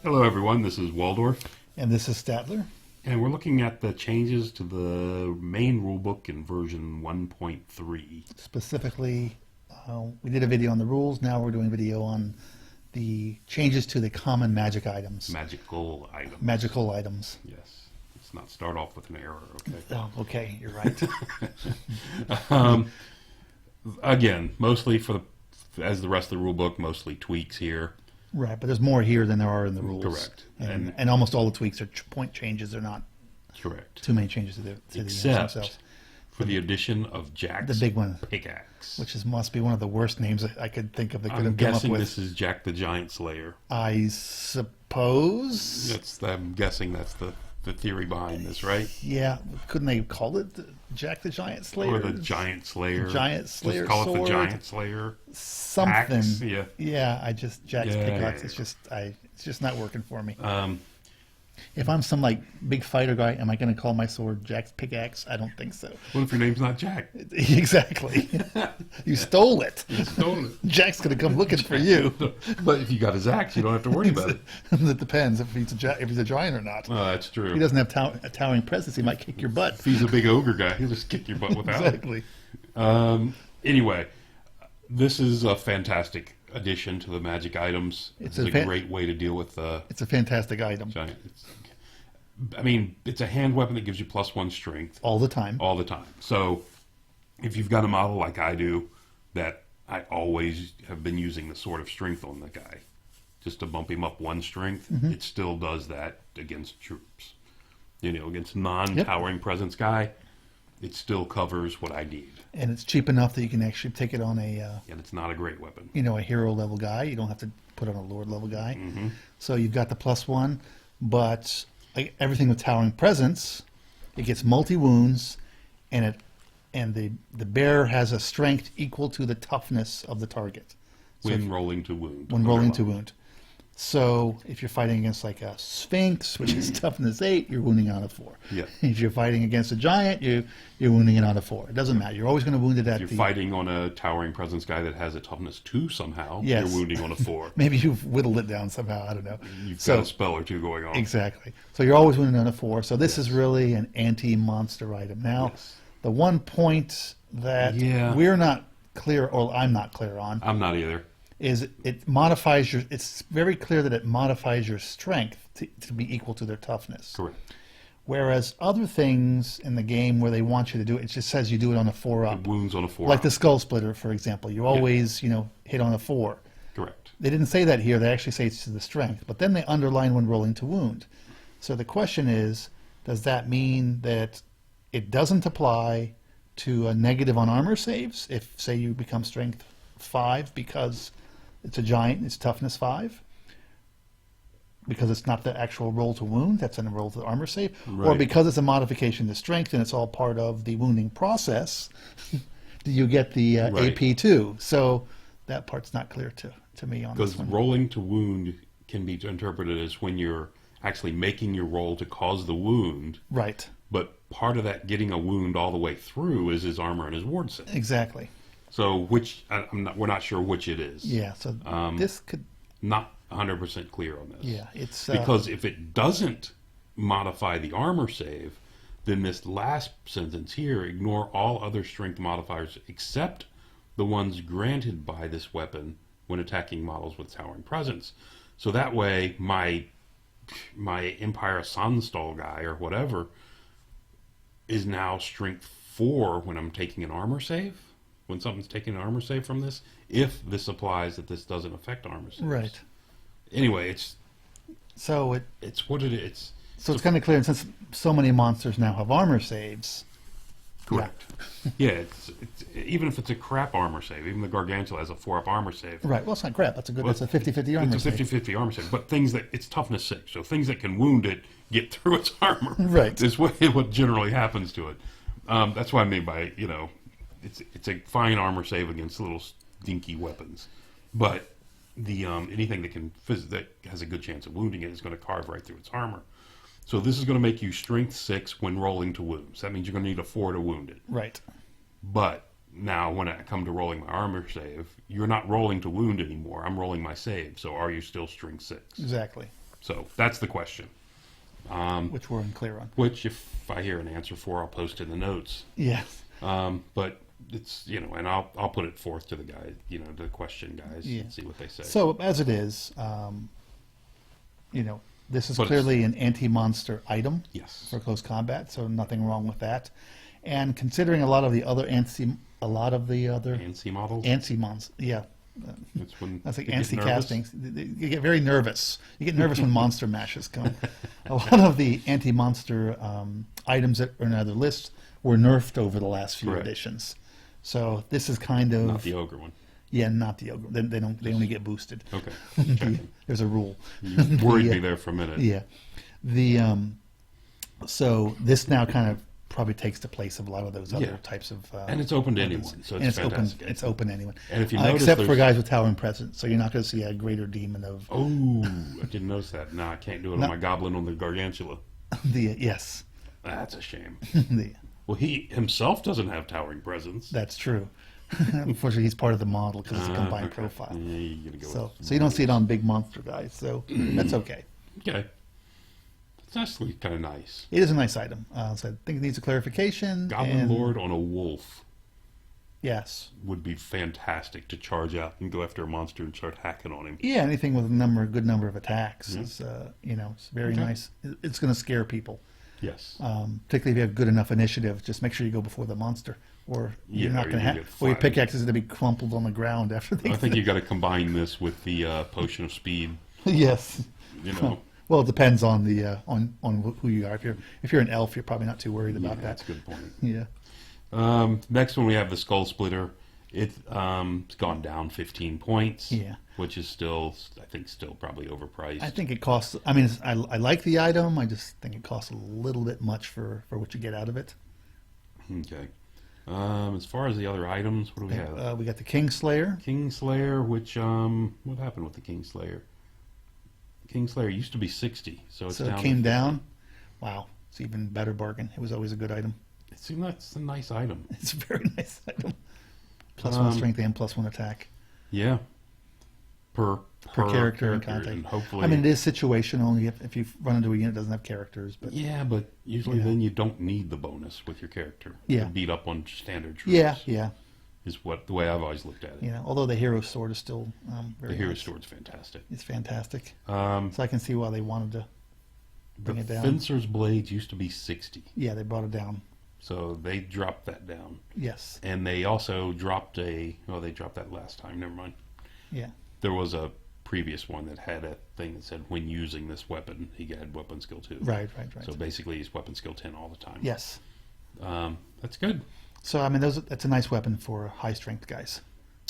Hello everyone, this is Waldorf, And this is Statler. and we're looking at the changes to the main rulebook in version 1.3. Specifically, we did a video on the rules. Now we're doing a video on the changes to the common magic items. Magical items. Magical items. Yes. Let's not start off with an error, okay? Oh, okay, you're right. Again, mostly as the rest of the rulebook, mostly tweaks here. Right, but there's more here than there are in the rules. Correct. And almost all the tweaks are point changes. They're not Correct. too many changes to the Except themselves. for the addition of Jack's The big one. pickaxe. Which must be one of the worst names I could think of that could I'm have come up guessing with. this is Jack the Giant Slayer. I suppose. I'm guessing that's the theory behind this, right? Yeah, couldn't they call it Jack the Giant Slayer? Or the Giant Slayer. Giant Slayer Just call it sword. the Giant Slayer. Something. Axe, yeah. Yeah, Jack's pickaxe. Yeah. It's just not working for me. Um, If I'm some like big fighter guy, am I going to call my sword Jack's pickaxe? I don't think so. what if your name's not Jack? Exactly. You stole it. You stole it. Jack's going to come looking for you. But if you got his axe, you don't have to worry about it. It depends if he's a giant or not. Oh, that's true. If he doesn't have a towering presence, he might kick your butt. If he's a big ogre guy, he'll just kick your butt without Exactly. it. Anyway, this is a fantastic addition to the magic items. It's a great way to deal with the It's a fantastic item. giant. It's a hand weapon that gives you +1 strength All the time. all the time. So if you've got a model like I do, that I always have been using the Sword of Strength on the guy, just to bump him up 1 strength, it still does that against troops. Against non-towering presence guy, it still covers what I need. And it's cheap enough that you can actually take it on a And it's not a great weapon. a hero level guy. You don't have to put on a lord level guy. So you've got the +1, but everything with towering presence, it gets multi wounds, and the bearer has a strength equal to the toughness of the target. So When rolling to wound. when rolling to wound. So if you're fighting against like a Sphinx, which is toughness 8, you're wounding it on a 4. Yeah. If you're fighting against a giant, you're wounding it on a 4. It doesn't matter. You're always going to wound it at If you're fighting on a towering presence guy that has a toughness 2 somehow, Yes. you're wounding on a 4. Maybe you've whittled it down somehow. I don't know. You've got a spell or 2 going on. Exactly. So you're always winning on a 4. So this is really an anti-monster item. Now, Yes. the one point that we're not clear, or I'm not clear on, I'm not either. is it modifies it's very clear that it modifies your strength to be equal to their toughness. Correct. Whereas other things in the game where they want you to do it, it just says you do it on a 4 up. Wounds on a 4. Like the Skull Splitter, for example. You always, hit on a 4. Correct. They didn't say that here. They actually say it's to the strength. But then they underline when rolling to wound. So the question is, does that mean that it doesn't apply to a negative on armor saves? If, say, you become strength 5 because it's a giant, it's toughness 5? Because it's not the actual roll to wound, that's a roll to armor save? Or Right. because it's a modification to strength and it's all part of the wounding process, do you get the AP too? So that part's not clear to me on this Because one. rolling to wound can be interpreted as when you're actually making your roll to cause the wound, Right, but part of that getting a wound all the way through is his armor and his ward save. exactly. So we're not sure which it is. Yeah, so this could, Not 100% clear on this. yeah, it's... Because if it doesn't modify the armor save, then this last sentence here, ignore all other strength modifiers except the ones granted by this weapon when attacking models with towering presence. So that way, my Empire Sunstall guy or whatever is now strength 4 when I'm taking an armor save. When something's taking an armor save from this, if this applies that this doesn't affect armor saves. right. Anyway, it's what it is. So it's kind of clear, and since so many monsters now have armor saves... Correct. Yeah, it's even if it's a crap armor save, even the Gargantua has a 4-up armor save. Right, well, it's not crap. That's a 50-50 armor It's a save. 50-50 armor save, but it's toughness 6, so things that can wound it get through its armor. Right. Is what generally happens to it. That's what I mean by, it's a fine armor save against little dinky weapons, but the anything that has a good chance of wounding it is going to carve right through its armor. So this is going to make you strength 6 when rolling to wounds. That means you're going to need a 4 to wound it. Right. But Now, when I come to rolling my armor save, you're not rolling to wound anymore. I'm rolling my save. So are you still strength 6? Exactly. So that's the question. Which we're unclear on. Which, if I hear an answer for, I'll post in the notes. Yes. But it's, and I'll put it forth to the guys, to the question guys, and see what they say. So as it is, this is clearly an anti-monster item. Yes. For close combat, so nothing wrong with that. And considering a lot of the other ANSI models? ANSI mons, yeah. That's when That's like they get ANSI nervous. castings. You get very nervous. You get nervous when monster mashes come. A lot of the anti-monster items that are in other lists were nerfed over the last few Correct. editions. So this is kind of Not the ogre one. Yeah, not the ogre. They don't. They only get boosted. Okay. There's a rule. You worried me there for a minute. Yeah. So this now kind of probably takes the place of a lot of those other types of. And it's open to weapons. anyone, so And it's open. fantastic. It's open to anyone. And if you notice, except for there's- guys with towering presence, so you're not going to see a greater demon of Oh, I didn't notice that. No, I can't do it on my goblin on the Gargantula. yes. That's a shame. the, Well, he himself doesn't have towering presence. that's true. Unfortunately, he's part of the model because it's a combined Okay. profile. Yeah, you gotta go with So you don't see it on big monster guys. So that's okay. Okay. It's actually kind of nice. It is a nice item. So I think it needs a clarification. Goblin and- Lord on a wolf Yes. would be fantastic to charge out and go after a monster and start hacking on him. Yeah, anything with good number of attacks is, it's very Okay. nice. It's going to scare people, Yes. particularly if you have good enough initiative. Just make sure you go before the monster, or you're Yeah, not or going to you have, get or your flattened. pickaxe is going to be crumpled on the ground after they. I think you got to combine this with the potion of speed. Yes. You know. Well, it depends on the on who you are. If you're an elf, you're probably not too worried Yeah, about that. that's a good point. Yeah. Next one we have the Skull Splitter. It's gone down 15 points. Yeah. Which is still, I think, probably overpriced. I think it costs. I mean, I like the item. I just think it costs a little bit much for what you get out of it. Okay. As far as the other items, what do we have? We got the Kingslayer. Kingslayer, which what happened with the Kingslayer? Kingslayer used to be 60, so it's So down. it came to 50. down. Wow, it's even better bargain. It was always a good item. It seems like it's a nice item. It's a very nice item. +1 strength and +1 attack Yeah. Per character and contact. and hopefully. I mean, it is situational. If you run into a unit that doesn't have characters, but Yeah, but usually Yeah. then you don't need the bonus with your character. Yeah. To beat up on standard troops. yeah. Is the way I've always looked at it. Although the hero sword is still very The hero nice. sword's fantastic. It's fantastic. Um, So I can see why they wanted to the bring it down. Fencer's blades used to be 60, Yeah, they brought it down. so they dropped that down. Yes. And they also dropped they dropped that last time. Never mind. Yeah. There was a previous one that had a thing that said when using this weapon, he had weapon skill 2. Right. So basically, he's weapon skill 10 all the time. Yes. That's good. So I mean, that's a nice weapon for high strength guys.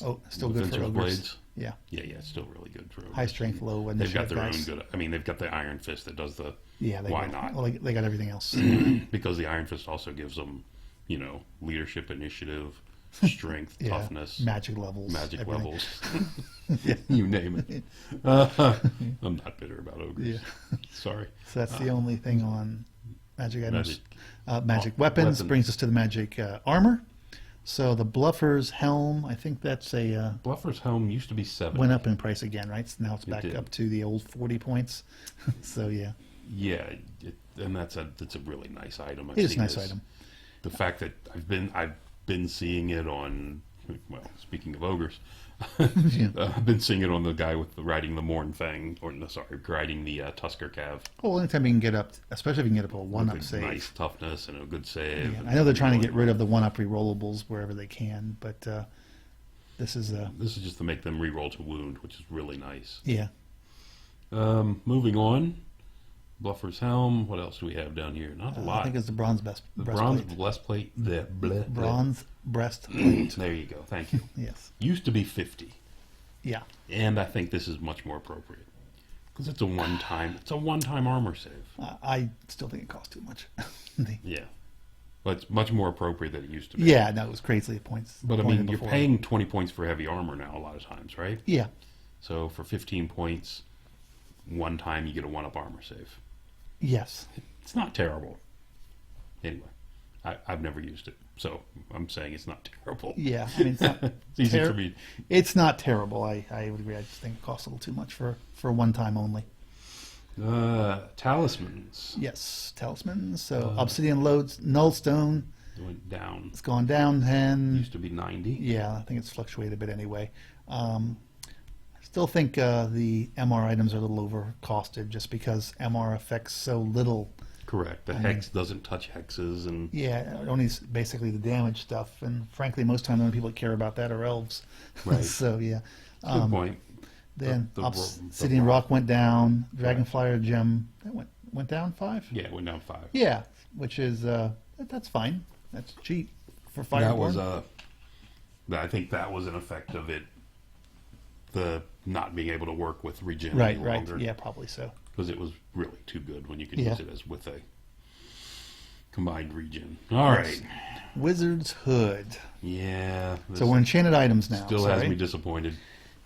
Oh, still good for Fencer's ogres. blades. Yeah. Yeah, it's still really good for ogres. High strength, low They've initiative got their guys. own good. I mean, they've got the Iron Fist that does the. Yeah. Why not? Well, they got everything else. Because the Iron Fist also gives them, leadership, initiative, strength, Yeah. toughness, Magic levels. magic everything. levels. Yeah. You name it. I'm not bitter about ogres. Yeah. Sorry. So that's the only thing on magic items. Magic. Magic weapons Weapon. brings us to the magic armor. So the Bluffer's helm, I think that's a Bluffer's helm used to be 70. went up in price again, right? So now it's It back did. up to the old 40 points. So yeah, Yeah, and that's a really nice item. I've it is a seen nice this. item. The fact that I've been seeing it on. Well, speaking of ogres, Yeah. I've been seeing it on the guy with riding the Morn Fang, riding the Tusker Cav. Well, anytime you can get up, especially if you can get up a With one-up a save. nice toughness and a good save. Yeah, and I know they're trying to get rid of the one-up rerollables wherever they can, but this is This is just to make them reroll to wound, which is really nice. yeah. Moving on, Bluffer's helm. What else do we have down here? Not a lot. I think it's the bronze the breastplate. bronze breastplate. The Bronze breastplate. There you go. Thank you. Yes. Used to be 50, Yeah. and I think this is much more appropriate because it's a one-time. It's a one-time armor save. I still think it costs too much. Yeah, but it's much more appropriate than it used to be. Yeah, no, it was crazily points. But I pointed mean, you're before. paying 20 points for heavy armor now a lot of times, right? Yeah. So for 15 points, one time you get a one-up armor save. Yes. It's not terrible. Anyway, I've never used it, so I'm saying it's not terrible. Yeah, I mean, it's not It's easy for me. It's not terrible. I would agree. I just think it costs a little too much for one time only. Talismans. Yes, talisman. So obsidian loads, nullstone. It went down. It's gone down 10. Used to be 90. Yeah, I think it's fluctuated a bit anyway. I still think the MR items are a little over costed just because MR affects so little. Correct. The hex doesn't touch hexes, and Yeah, only basically the damage stuff. And frankly, most time the only people that care about that are elves. Right. So yeah. good point. Then The obsidian rock went down. Dragonflyer gem that went down 5. Yeah, it went down 5. Yeah, which is that's fine. That's cheap for Fireborn. That was I think that was an effect of it, the not being able to work with regen right, any right. longer. Yeah, probably so. Because it was really too good when you could Yeah. use it as with a combined regen. All right. Wizard's Hood. Yeah. So we're enchanted items now. Still sorry. has me disappointed.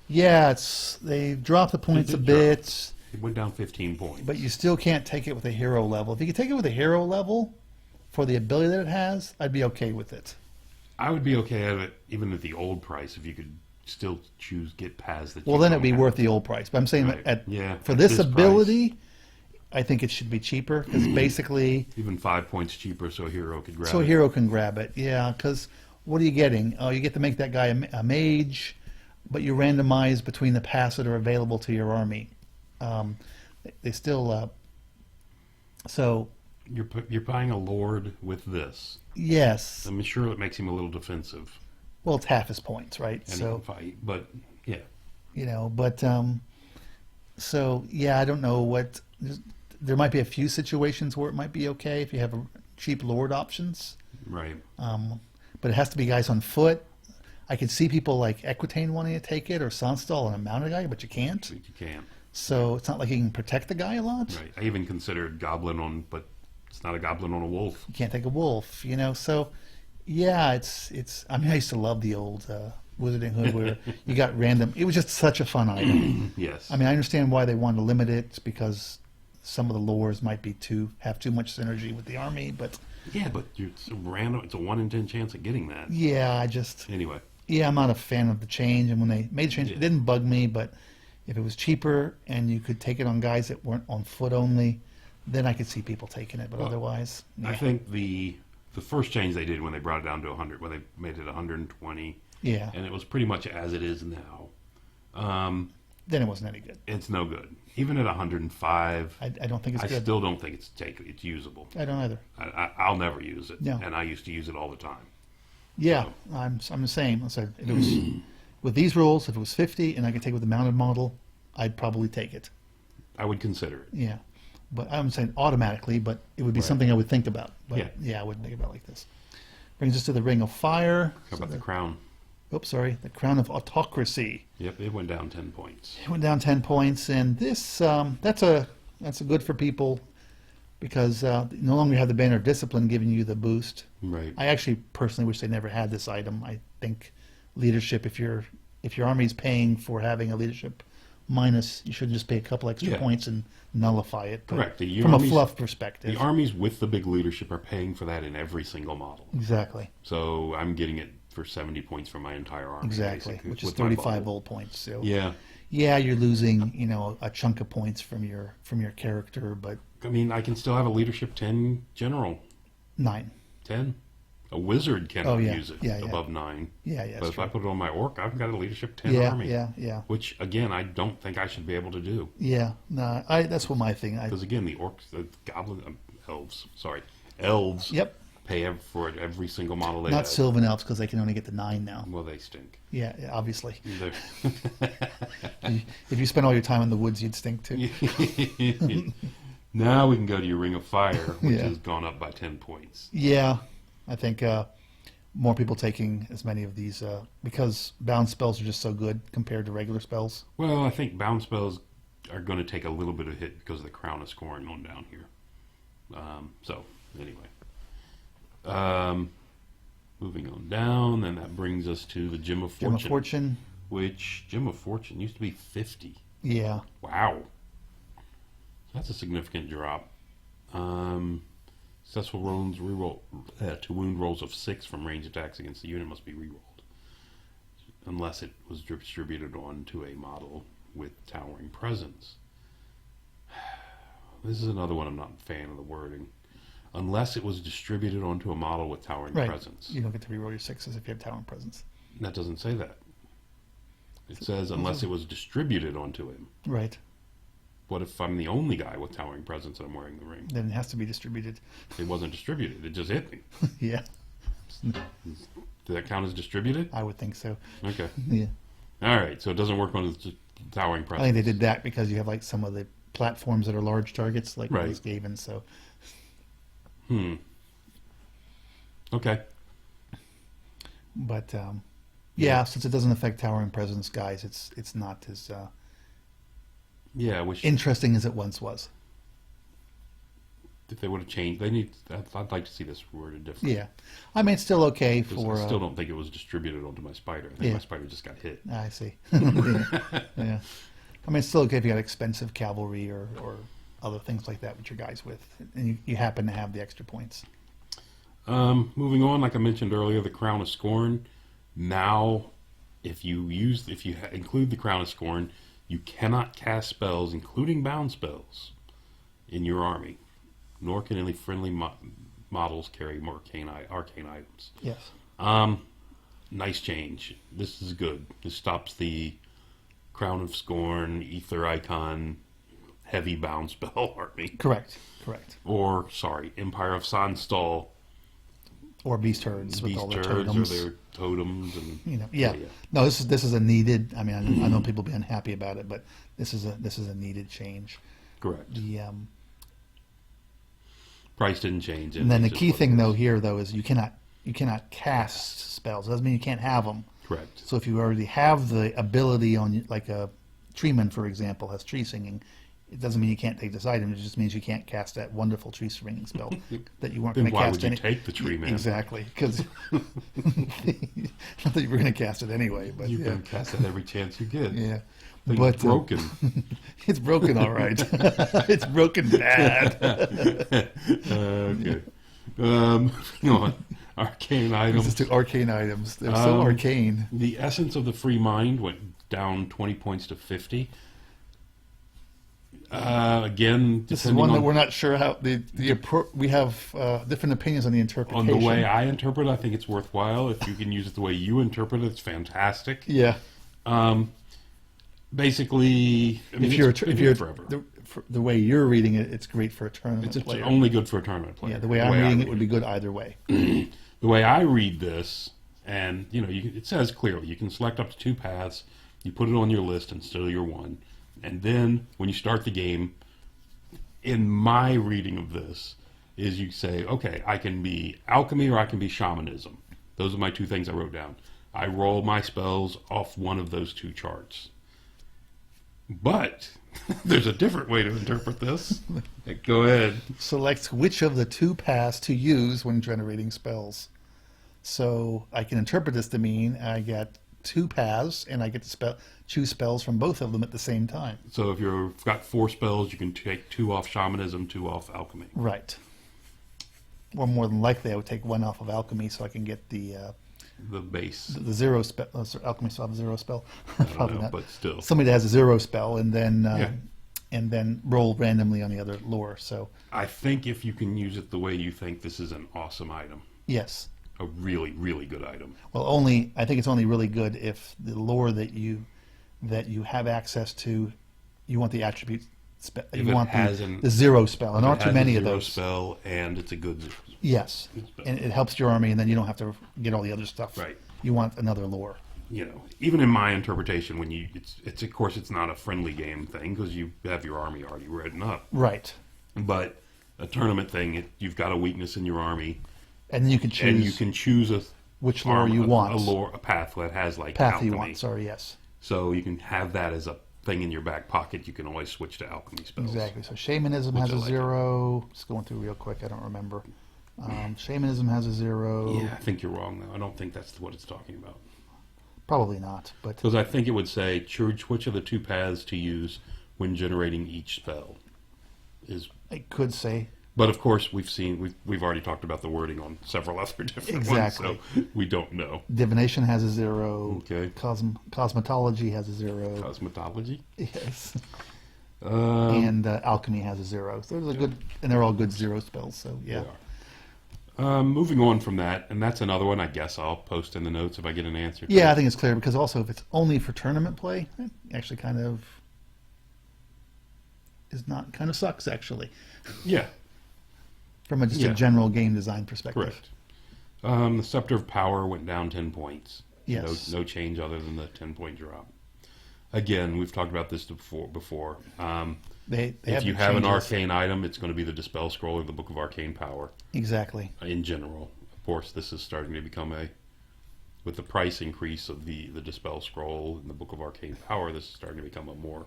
Yeah, they've dropped the points a bit, It went down 15 points. but you still can't take it with a hero level. If you could take it with a hero level for the ability that it has, I'd be okay with it. I would be okay at it even at the old price if you could still get paths that. Well, you then don't it'd be have. worth the old price. But I'm saying Right. that Yeah, for at this this ability, I think it should be cheaper because basically, Even 5 points cheaper, so a hero could grab so a it. hero can grab it. Yeah, because what are you getting? Oh, you get to make that guy a mage, but you randomize between the paths that are available to your army. They still. So You're buying a lord with this. yes, I'm sure it makes him a little defensive well, it's half his points, right? and he So can fight, but yeah. but so yeah, I don't know what. There might be a few situations where it might be okay if you have cheap lord options, Right. but it has to be guys on foot. I could see people like Equitane wanting to take it or Sonstal and a mounted guy, but you can't. You can't. So it's not like you can protect the guy a lot. Right. I even considered goblin on, but it's not a goblin on a wolf. You can't take a wolf, So yeah, it's. I mean, I used to love the old Wizarding Hood where you got random. It was just such a fun item. Yes. I mean, I understand why they wanted to limit it because some of the lores might be have too much synergy with the army, but yeah, but it's a random. It's a 1 in 10 chance of getting that. yeah, I just Anyway. yeah, I'm not a fan of the change. And when they made the change, Yeah. it didn't bug me. But if it was cheaper and you could take it on guys that weren't on foot only, then I could see people taking it. But Well, otherwise, I yeah. think the first change they did when they brought it down to 100, when they made it 120, Yeah, and it was pretty much as it is now. then it wasn't any good. It's no good. Even at 105, I don't think it's I good. still don't think it's usable. I don't either. I'll never use it, No. and I used to use it all the time. Yeah, I'm the same. So if it was with these rules, if it was 50 and I could take it with the mounted model, I'd probably take it. I would consider it. Yeah, but I'm saying automatically, but it would be Right. something I would think about. But Yeah. I wouldn't think about it like this. Brings us to the Ring of Fire. How about the crown? Oops, sorry, the Crown of Autocracy. Yep, it went down 10 points. It went down 10 points, and this that's a good for people because no longer have the Banner of Discipline giving you the boost. Right. I actually personally wish they never had this item. I think leadership, if your army's paying for having a leadership minus, you should just pay a couple extra Yeah. points and nullify it. But Correct. The from a armies- fluff perspective. The armies with the big leadership are paying for that in every single model. Exactly. So I'm getting it for 70 points for my entire army. Exactly. basically, Which is with my 35 bubble. old points. So Yeah. yeah, you're losing, a chunk of points from your character, but I mean, I can still have a leadership 10 general. 9. 10? A wizard cannot yeah. use it Yeah, yeah. above 9. Yeah, But that's if I put it on my orc, I've got a leadership 10 yeah, army. yeah. Which, again, I don't think I should be able to do. Yeah, no, that's what my thing. Because, again, the orcs, the elves Yep, pay for it every single model they not have. Sylvan Elves because they can only get to 9 now. Well, they stink. Yeah, obviously. They're- If you spend all your time in the woods, you'd stink too. Now we can go to your Ring of Fire, which Yeah. has gone up by 10 points. Yeah, I think more people taking as many of these because bound spells are just so good compared to regular spells. Well, I think bound spells are going to take a little bit of hit because of the Crown of Scorn on down here. So, anyway. Moving on down, then that brings us to the Gem of Fortune. Gem of Fortune. Which, Gem of Fortune used to be 50. Yeah, Wow. That's a significant drop. Successful rolls reroll to wound rolls of 6 from range attacks against the unit must be rerolled, unless it was distributed onto a model with towering presence. This is another one I'm not a fan of the wording. Unless it was distributed onto a model with towering presence. You don't get to reroll your 6s if you have towering presence. That doesn't say that. It says unless it was distributed onto him. Right. What if I'm the only guy with towering presence and I'm wearing the ring? Then it has to be distributed. It wasn't distributed. It just hit me. Yeah. Did that count as distributed? I would think so. Okay. Yeah. All right. So it doesn't work on the towering presence. I think they did that because you have like some of the platforms that are large targets, like Right. those Gaven. So. Okay. But yeah, since it doesn't affect towering presence, guys, it's not as Yeah, I wish interesting as it once was. if they would have changed. They need. I'd like to see this worded differently. Yeah, I mean it's still okay 'Cause for. I still don't think it was distributed onto my spider. I think Yeah. my spider just got hit. I see. Yeah, I mean it's still okay if you got expensive cavalry or other things like that with your guys with, and you happen to have the extra points. Moving on, like I mentioned earlier, the Crown of Scorn. Now, if you include the Crown of Scorn, you cannot cast spells, including bound spells, in your army. Nor can any friendly models carry more arcane items. Yes. Nice change. This is good. This stops the Crown of Scorn, Ether Icon, heavy bound spell army. Correct. Or, Empire of Sandstal. Or beast herds with all their totems. Or their totems. And, yeah. No, this is a needed. I mean, I know people be unhappy about it, but this is a needed change. Correct. The price didn't change. And then the key thing here is you cannot cast spells. It doesn't mean you can't have them. Correct. So if you already have the ability on, like a treeman, for example, has tree singing, it doesn't mean you can't take this item. It just means you can't cast that wonderful tree singing spell that you weren't going to cast. Then why would you take the tree man? Exactly, because not that you were going to cast it anyway, but you're going to cast it every chance you get. Yeah, but it's broken. It's broken, all right. It's broken bad. Okay. Moving on. Arcane items. Just to arcane items. They're so arcane. The essence of the free mind went down 20 points to 50. Again, this is one that we're not sure how we have different opinions on the interpretation. On the way I interpret it, I think it's worthwhile. If you can use it the way you interpret it, it's fantastic. Yeah. Basically, I mean, if you're forever. The way you're reading it, it's great for a tournament it's player. only good for a tournament player. Yeah, the way I'm reading it would be good either way. The way I read this, and it says clearly you can select up to 2 paths. You put it on your list and still your one. And then when you start the game, in my reading of this, is you say, okay, I can be alchemy or I can be shamanism. Those are my 2 things I wrote down. I roll my spells off one of those 2 charts. But there's a different way to interpret this. Go ahead. Select which of the 2 paths to use when generating spells. So I can interpret this to mean I get 2 paths, and I get to choose spells from both of them at the same time. So if you've got 4 spells, you can take 2 off shamanism, 2 off alchemy. Right. Or more than likely, I would take 1 off of alchemy so I can get the base. The 0 spell. Alchemy still have a 0 spell. Probably not. But still. Somebody that has a 0 spell, and then roll randomly on the other lore. So I think if you can use it the way you think, this is an awesome item. Yes. A really, really good item. Well, I think it's only really good if the lore that you have access to, you want the attribute spell. You want the 0 spell, and there aren't too many of those. 0 spell, and it's a good 0 spell. Yes, and it helps your army, and then you don't have to get all the other stuff. Right. You want another lore. Even in my interpretation, when it's of course it's not a friendly game thing because you have your army already written up. Right. But a tournament thing, you've got a weakness in your army. And you can choose. Which lore you want. A path that has like path alchemy. You want. Sorry, yes. So you can have that as a thing in your back pocket. You can always switch to alchemy spells. Exactly. So shamanism has a 0. Just going through real quick. I don't remember. Shamanism has a 0. Yeah, I think you're wrong though. I don't think that's what it's talking about. Probably not, but because I think it would say choose which of the 2 paths to use when generating each spell. It could say. But of course, we've already talked about the wording on several other different Exactly. ones, so we don't know. Divination has a 0. Okay. Cosmetology has a 0. Cosmetology. Yes. Um, And alchemy has a 0. So there's a good, and they're all good 0 spells. So yeah. they are. Moving on from that, and that's another one. I guess I'll post in the notes if I get an answer. to Yeah, I it. think it's clear because also if it's only for tournament play, it actually kind of is not kind of sucks actually Yeah, from just Yeah. a general game design perspective. correct. The Scepter of Power went down 10 points. Yes. No change other than the 10-point drop. Again, we've talked about this before. They If have you the have an changes. arcane item, it's going to be the Dispel Scroll or the Book of Arcane Power Exactly. in general. Of course, this is starting to become with the price increase of the Dispel Scroll and the Book of Arcane Power, this is starting to become a more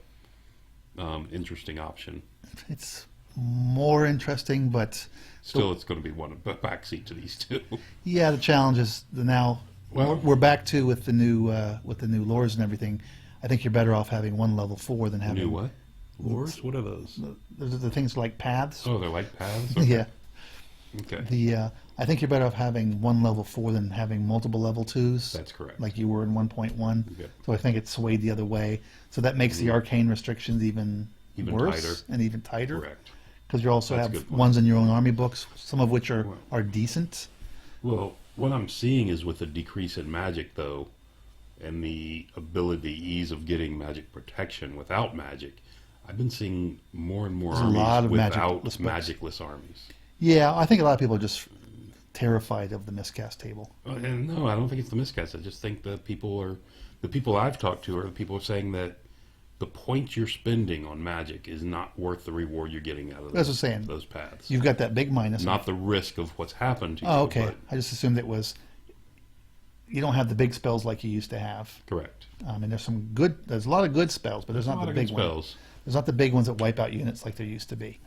interesting option. It's more interesting, but Still, it's going to be one of the backseat to these two. yeah, the challenge is now Well- we're back to with the new lures and everything. I think you're better off having one level 4 than having New what? Lures? What are those? the things like paths. Oh, they're like paths? Yeah. Okay. I think you're better off having one level 4 than having multiple level 2s. That's correct. Like you were in 1.1. Okay. So I think it's swayed the other way. So that makes the arcane restrictions even worse tighter. and even tighter. Correct. Because you also That's a have good point. ones in your own army books, some of which are decent. Well, what I'm seeing is with the decrease in magic, though, and the ease of getting magic protection without magic, I've been seeing more and more There's a armies lot of without magicless books. magicless armies. Yeah, I think a lot of people are just terrified of the miscast table. And no, I don't think it's the miscast. I just think the people I've talked to are the people saying that the points you're spending on magic is not worth the reward you're getting out of That's what I'm saying. those paths. You've got that big minus. Not the risk of what's happened to you. Oh, okay. but- I just assumed it was. You don't have the big spells like you used to have. correct. And there's some good. There's a lot of good spells, but there's A not lot the of big good ones. spells. There's not the big ones that wipe out units like there used to be.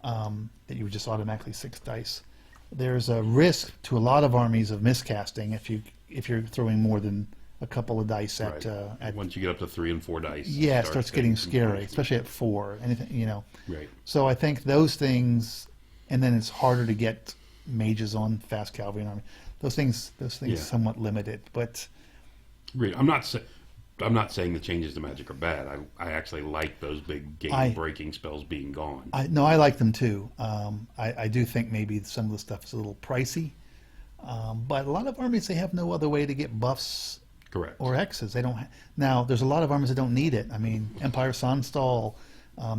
That you would just automatically 6 dice. There's a risk to a lot of armies of miscasting if you're throwing more than a couple of dice Right. at Once you get up to 3 and 4 dice, yeah, it starts getting scary, confusing. especially at 4. Anything. Right. So I think those things, and then it's harder to get mages on fast cavalry and army. Those things Yeah. somewhat limited, but Agreed. I'm not saying the changes to magic are bad. I actually like those big game-breaking spells being gone. I like them too. I do think maybe some of the stuff is a little pricey, but a lot of armies they have no other way to get buffs Correct. or X's. They don't. Now there's a lot of armies that don't need it. I mean, Empire Sanstall,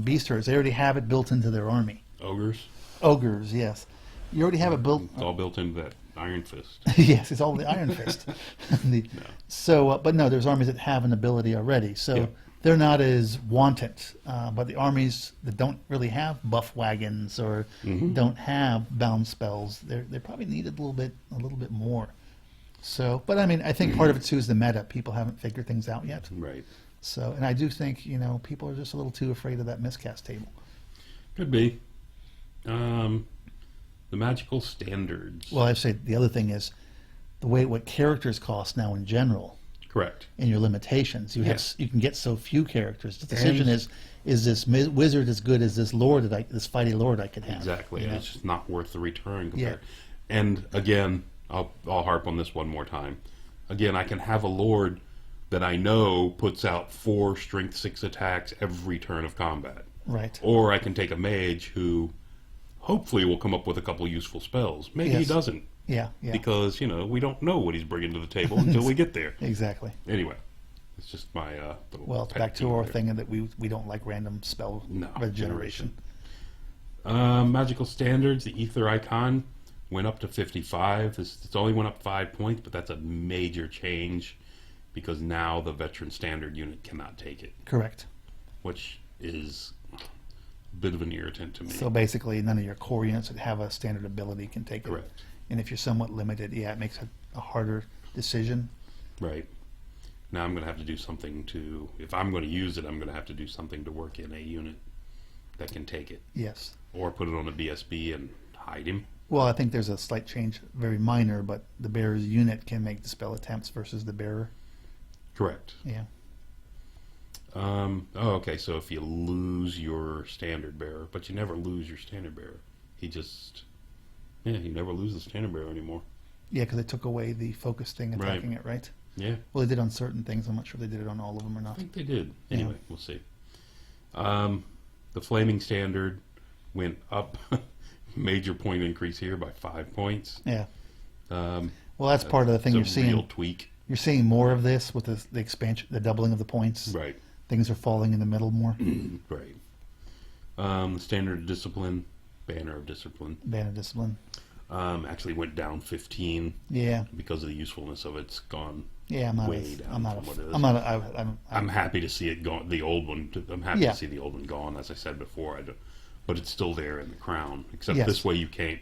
Beast Herds, they already have it built into their army. Ogres. Ogres, yes, you already have it built. It's all built into that Iron Fist. Yes, it's all the Iron Fist. So, but no, there's armies that have an ability already, so Yeah. they're not as wanted. But the armies that don't really have buff wagons or don't have bound spells, they probably need a little bit more. So, but I mean, I think part of it too is the meta. People haven't figured things out yet. Right. So, and I do think people are just a little too afraid of that miscast table. Could be. The magical standards. Well, I say the other thing is the way what characters cost now in general. Correct. And your limitations. You can get so few characters. The decision And- is this wizard as good as this lord this fighty lord I could have? Exactly. you And know? it's just not worth the return Yeah. compared. And again, I'll harp on this one more time. Again, I can have a lord that I know puts out 4 strength 6 attacks every turn of combat. Right. Or I can take a mage who hopefully will come up with a couple useful spells. Maybe he Yes. doesn't, Yeah. Yeah. because we don't know what he's bringing to the table until we get there. Exactly. Anyway, it's just my little Well, it's pet back to peeve our there. thing that we don't like random spell No, regeneration. Magical standards. The ether icon went up to 55. It's only went up 5 points, but that's a major change because now the veteran standard unit cannot take it, Correct. which is a bit of an irritant to me. So basically, none of your core units that have a standard ability can take it. Correct. And if you're somewhat limited, yeah, it makes a harder decision. Right. Now I'm going to have to do something to, if I'm going to use it, I'm going to have to do something to work in a unit that can take it. Yes. Or put it on a BSB and hide him. Well, I think there's a slight change, very minor, but the bearer's unit can make the spell attempts versus the bearer. Correct. Yeah. Okay, so if you lose your standard bearer, but you never lose your standard bearer. he just, he never loses standard bearer anymore. Yeah, because they took away the focus thing attacking it, right? Yeah. Well, they did on certain things. I'm not sure they did it on all of them or I not. think they did. Anyway, we'll see. The flaming standard went up. Major point increase here by 5 points. Yeah. Well, that's part of the thing you're seeing. Real tweak. You're seeing more of this with the expansion, the doubling of the points. Right. Things are falling in the middle more. Right. The standard discipline, banner of discipline. Banner discipline. Actually went down 15. Yeah. Because of the usefulness of it's gone. Yeah, I'm not. Way down I'm not. from what it is. I'm not. I'm happy to see it gone. The old one. I'm happy to see the old one gone. As I said before, but it's still there in the crown. Except this way you can't.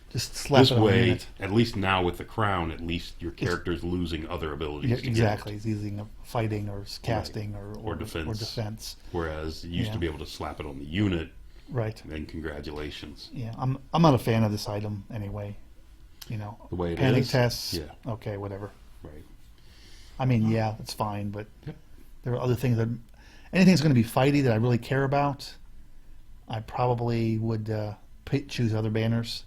Just slap this it on way, it. at least now with the crown, at least your character's losing other abilities. Yeah, exactly. He's using fighting or casting or defense. Whereas you used to be able to slap it on the unit. Right. And then congratulations. Yeah, I'm not a fan of this item anyway. You know, the way it panic is. tests. Yeah. Okay, whatever. Right. I mean, yeah, it's fine, but there are other things that anything that's going to be fighty that I really care about, I probably would choose other banners.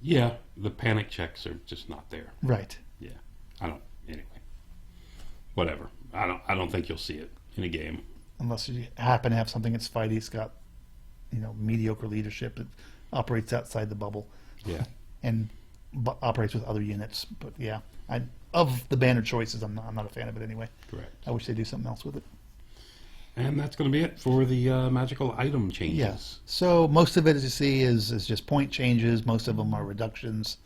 Yeah, the panic checks are just not there. Right. Yeah. Anyway. Whatever. I don't think you'll see it in a game. Unless you happen to have something that's fighty, it's got, mediocre leadership that operates outside the bubble. Yeah. And operates with other units. But yeah, of the banner choices, I'm not a fan of it anyway. Correct. I wish they'd do something else with it. And that's going to be it for the magical item changes. Yes. So most of it, as you see, is just point changes. Most of them are reductions.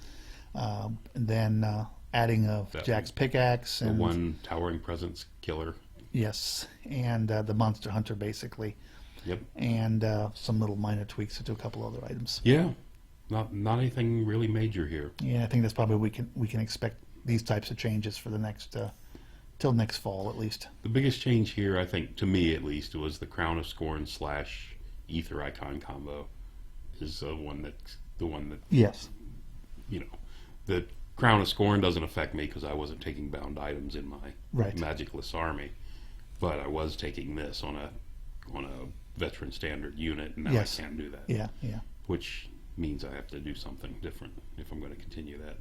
And then adding of Jack's pickaxe. And the one towering presence killer. Yes. And the monster hunter, basically. Yep. And some little minor tweaks to a couple other items. Yeah. Not anything really major here. Yeah, I think that's probably we can expect these types of changes for the next till next fall at least. The biggest change here, I think, to me at least, was the Crown of Scorn / Ether Icon combo. Is the one that Yes. The Crown of Scorn doesn't affect me because I wasn't taking bound items in my magicless army, but I was taking this on a veteran standard unit, and now I can't do that. Yeah, yeah. Which means I have to do something different if I'm going to continue that.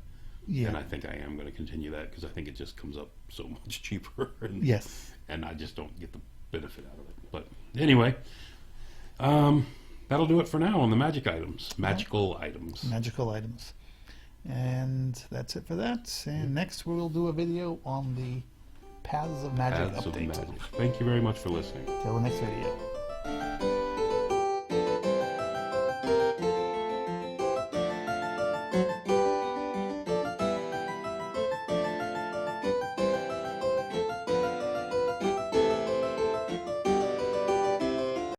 Yeah. And I think I am going to continue that because I think it just comes up so much cheaper. And, yes. And I just don't get the benefit out of it. But anyway, that'll do it for now on the magical items. Magical items. And that's it for that. And next we'll do a video on the Paths of Magic update. Thank you very much for listening. Till the next video.